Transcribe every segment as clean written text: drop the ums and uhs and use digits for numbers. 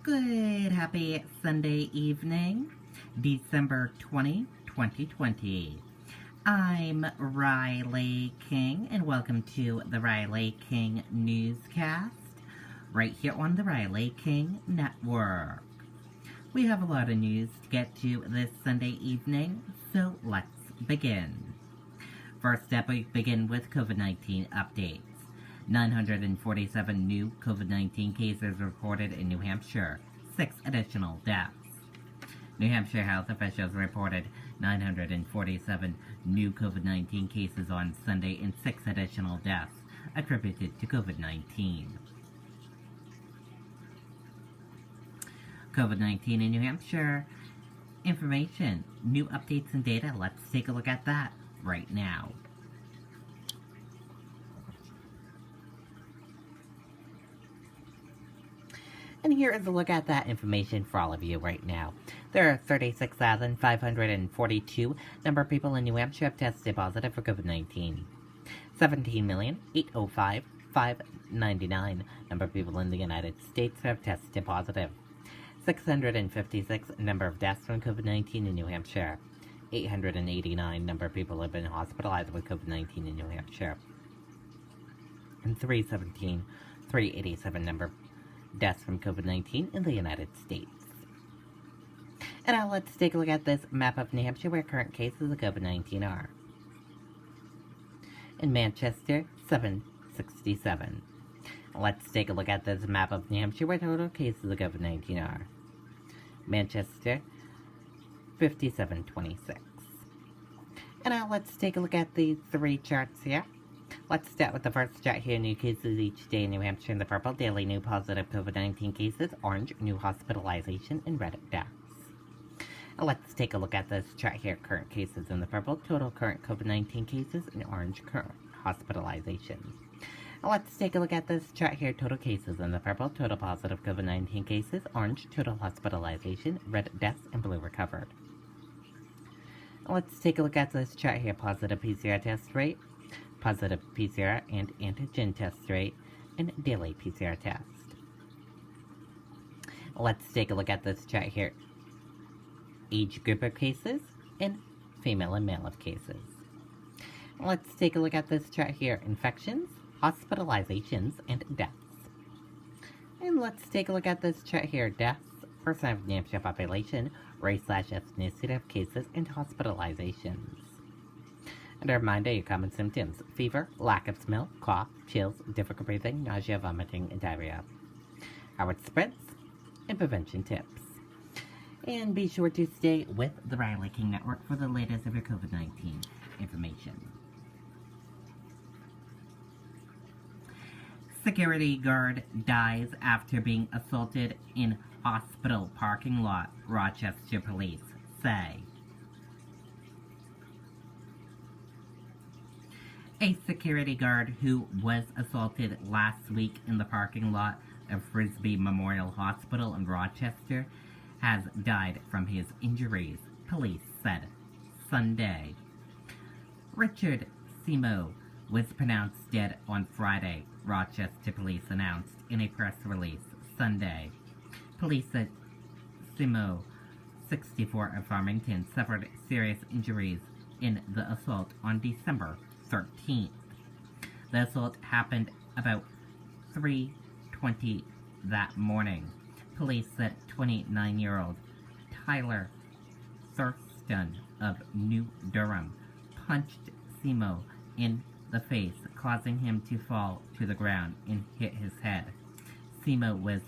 Good, happy Sunday evening, December 2020. I'm Riley King, and welcome to the Riley King Newscast, right here on the Riley King Network. We have a lot of news to get to this Sunday evening, so let's begin. First up, we begin with COVID-19 updates. 947 new COVID-19 cases reported in New Hampshire, 6 additional deaths. New Hampshire health officials reported 947 new COVID-19 cases on Sunday and 6 additional deaths attributed to COVID-19. COVID-19 in New Hampshire. Information, new updates and data. Let's take a look at that right now. And here is a look at that information for all of you right now. There are 36,542 number of people in New Hampshire have tested positive for COVID-19. 17,805,599 number of people in the United States have tested positive. 656 number of deaths from COVID-19 in New Hampshire. 889 number of people have been hospitalized with COVID-19 in New Hampshire. And 387 number of deaths from COVID-19 in the United States. And now let's take a look at this map of New Hampshire where current cases of COVID-19 are. In Manchester, 767. Let's take a look at this map of New Hampshire where total cases of COVID-19 are. Manchester, 5726. And now let's take a look at these three charts here. Let's start with the first chart here. New cases each day in New Hampshire in the purple. Daily new positive COVID-19 cases. Orange, new hospitalization, and red deaths. And let's take a look at this chart here. Current cases in the purple. Total current COVID-19 cases. And orange, current hospitalization. And let's take a look at this chart here. Total cases in the purple. Total positive COVID-19 cases. Orange, total hospitalization. Red deaths, and blue recovered. And let's take a look at this chart here. Positive PCR test rate. Positive PCR and antigen test rate, and daily PCR test. Let's take a look at this chart here. Age group of cases, and female and male of cases. Let's take a look at this chart here. Infections, hospitalizations, and deaths. And let's take a look at this chart here. Deaths, percent of New Hampshire population, race/ethnicity of cases, and hospitalizations. And a reminder, your common symptoms: fever, lack of smell, cough, chills, difficult breathing, nausea, vomiting, and diarrhea. How it spreads, and prevention tips. And be sure to stay with the Riley King Network for the latest of your COVID-19 information. Security guard dies after being assaulted in hospital parking lot, Rochester police say. A security guard who was assaulted last week in the parking lot of Frisbee Memorial Hospital in Rochester has died from his injuries, police said Sunday. Richard Simo was pronounced dead on Friday, Rochester police announced in a press release Sunday. Police said Simo, 64 of Farmington, suffered serious injuries in the assault on December 13th. The assault happened about 3:20 that morning. Police said 29-year-old Tyler Thurston of New Durham punched Simo in the face, causing him to fall to the ground and hit his head. Simo was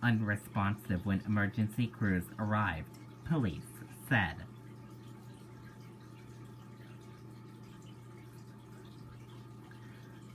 unresponsive when emergency crews arrived, police said.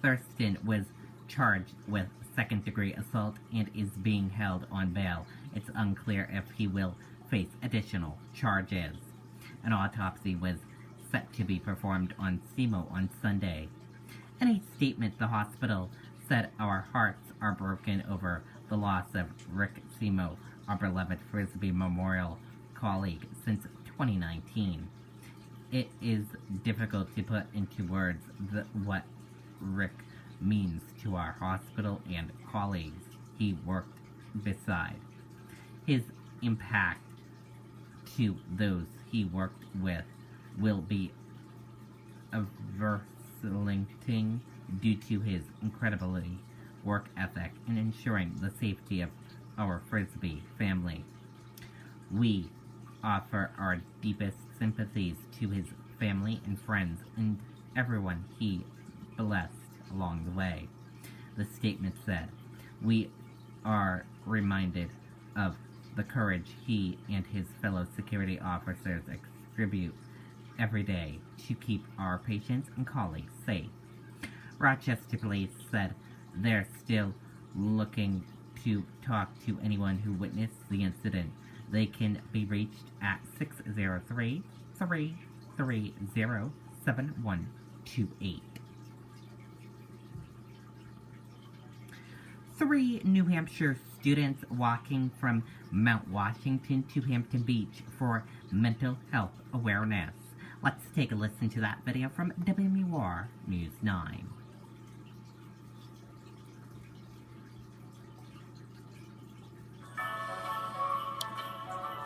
Thurston was charged with second-degree assault and is being held on bail. It's unclear if he will face additional charges. An autopsy was set to be performed on Simo on Sunday. In a statement, the hospital said, "Our hearts are broken over the loss of Rick Simo, our beloved Frisbee Memorial colleague since 2019. It is difficult to put into words what Rick means to our hospital and colleagues he worked beside. His impact to those he worked with will be averseling due to his incredibly work ethic in ensuring the safety of our Frisbee family. We offer our deepest sympathies to his family and friends and everyone he blessed along the way. The statement said, "We are reminded of the courage he and his fellow security officers exhibit every day to keep our patients and colleagues safe." Rochester Police said they're still looking to talk to anyone who witnessed the incident. They can be reached at 603-330-7128. 3 New Hampshire students walking from Mount Washington to Hampton Beach for mental health awareness. Let's take a listen to that video from WMUR News 9.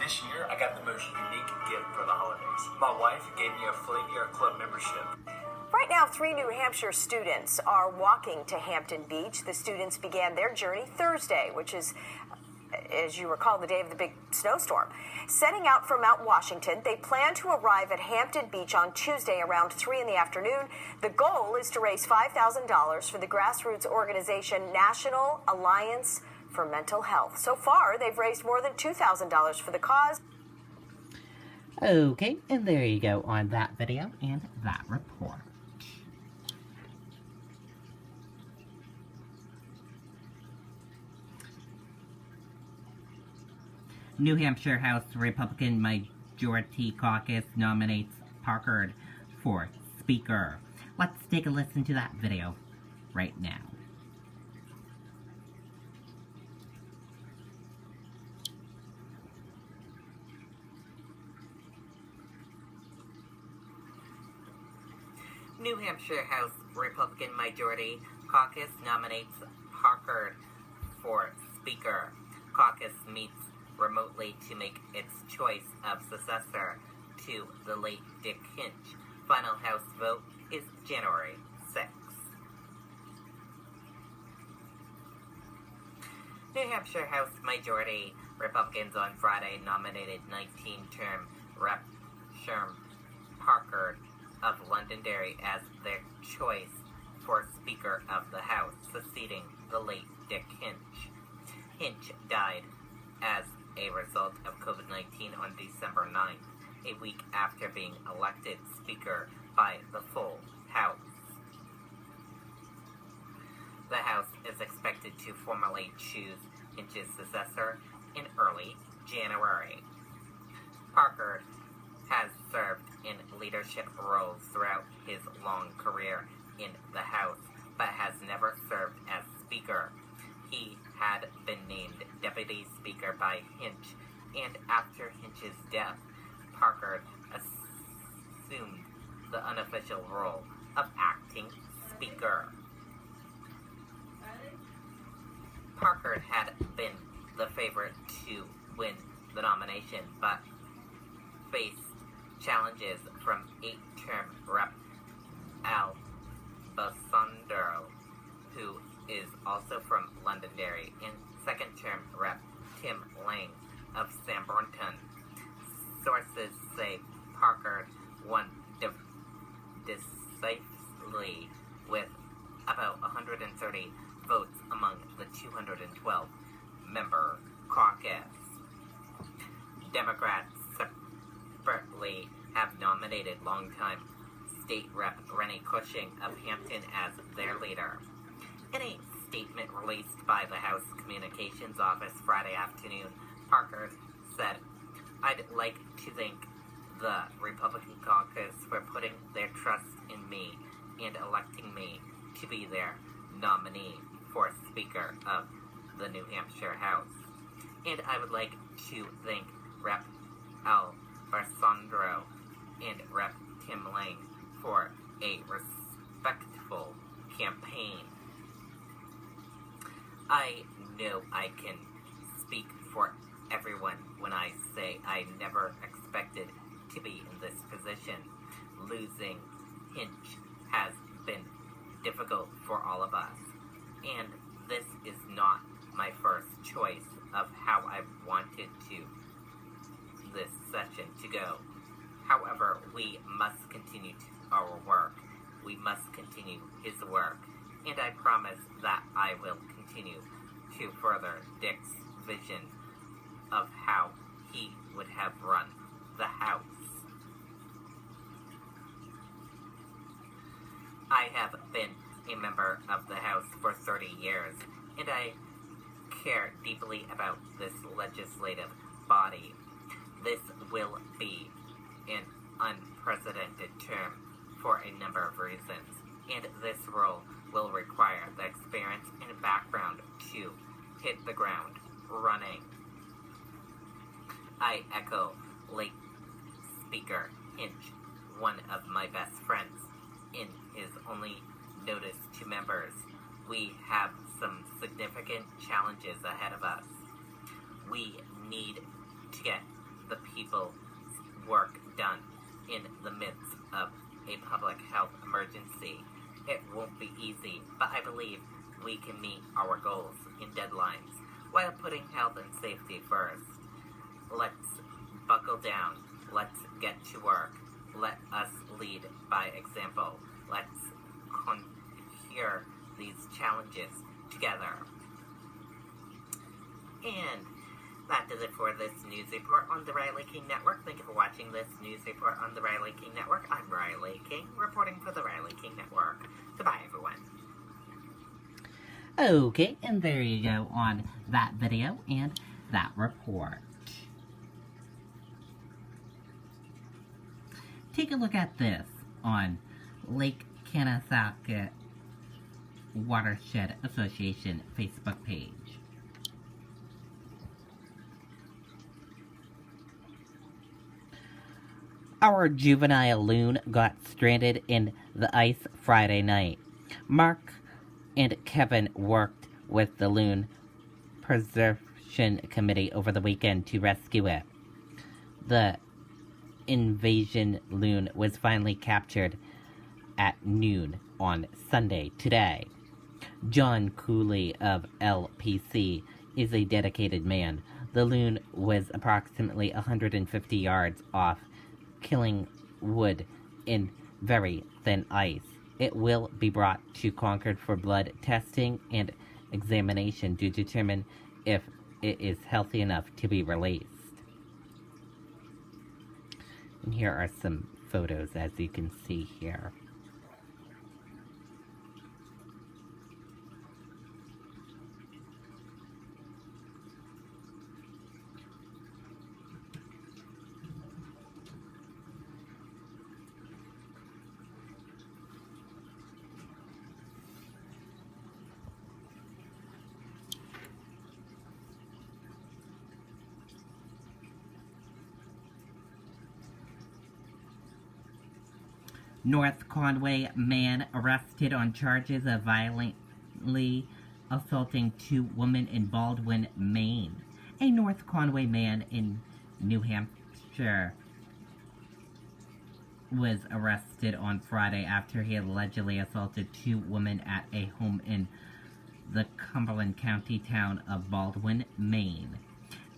This year, I got the most unique gift for the holidays. My wife gave me a Fleet Air Club membership. Right now, 3 New Hampshire students are walking to Hampton Beach. The students began their journey Thursday, which is, as you recall, the day of the big snowstorm. Setting out from Mount Washington, they plan to arrive at Hampton Beach on Tuesday around 3 in the afternoon. The goal is to raise $5,000 for the grassroots organization National Alliance for Mental Health. So far, they've raised more than $2,000 for the cause. Okay, and there you go on that video and that report. New Hampshire House Republican Majority Caucus nominates Parker for Speaker. Let's take a listen to that video right now. New Hampshire House Republican Majority Caucus nominates Parker for Speaker. Caucus meets remotely to make its choice of successor to the late Dick Hinch. Final House vote is January 6th. New Hampshire House Majority Republicans on Friday nominated 19-term Rep. Sherm Parker of Londonderry as their choice for Speaker of the House, succeeding the late Dick Hinch. Hinch died as a result of COVID-19 on December 9th, a week after being elected Speaker by the full House. The House is expected to formally choose Hinch's successor in early January. Parker has served in leadership roles throughout his long career in the House, but has never served as Speaker. He had been named Deputy Speaker by Hinch, and after Hinch's death, Parker assumed the unofficial role of acting Speaker. Parker had been the favorite to win the nomination, but faced challenges from 8-term Rep. Al Basandero, who is also from Londonderry, and 2nd-term Rep. Tim Lang of Sanbornton. Sources say Parker won decisively with about 130 votes among the 212-member caucus. Democrats separately have nominated longtime State Rep. Rennie Cushing of Hampton as their leader. In a statement released by the House Communications Office Friday afternoon, Parker said, "I'd like to thank the Republican caucus for putting their trust in me and electing me to be their nominee for Speaker of the New Hampshire House. And I would like to thank Rep. Al Barsandro and Rep. Tim Lang for a respectful campaign. I know I can speak for everyone when I say I never expected to be in this position. Losing Hinch has been difficult for all of us, and this is not my first choice of how I wanted this session to go. However, we must continue our work. We must continue his work, and I promise that I will continue to further Dick's vision of how he would have run the House. I have been a member of the House for 30 years, and I care deeply about this legislative body. This will be an unprecedented term for a number of reasons, and this role will require the experience and background to hit the ground running. I echo late Speaker Hinch, one of my best friends, in his only notice to members. We have some significant challenges ahead of us. We need to get the people's work done in the midst of a public health emergency. It won't be easy, but I believe we can meet our goals and deadlines while putting health and safety first. Let's buckle down. Let's get to work. Let us lead by example. Let's conquer these challenges together. And that does it for this news report on the Riley King Network. Thank you for watching this news report on the Riley King Network. I'm Riley King, reporting for the Riley King Network. Goodbye, everyone. Okay, and there you go on that video and that report. Take a look at this on Lake Kanasaka Watershed Association Facebook page. Our juvenile loon got stranded in the ice Friday night. Mark and Kevin worked with the Loon Preservation Committee over the weekend to rescue it. The invasion loon was finally captured at noon on Sunday today. John Cooley of LPC is a dedicated man. The loon was approximately 150 yards off Killingwood in very thin ice. It will be brought to Concord for blood testing and examination to determine if it is healthy enough to be released. And here are some photos, as you can see here. North Conway man arrested on charges of violently assaulting two women in Baldwin, Maine. A North Conway man in New Hampshire was arrested on Friday after he allegedly assaulted two women at a home in the Cumberland County town of Baldwin, Maine.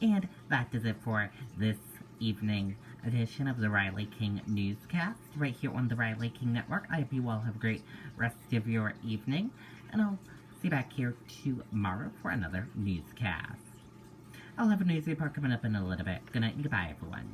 And that does it for this evening edition of the Riley King Newscast, right here on the Riley King Network. I hope you all have a great rest of your evening, and I'll see you back here tomorrow for another newscast. I'll have a news report coming up in a little bit. Good night and goodbye, everyone.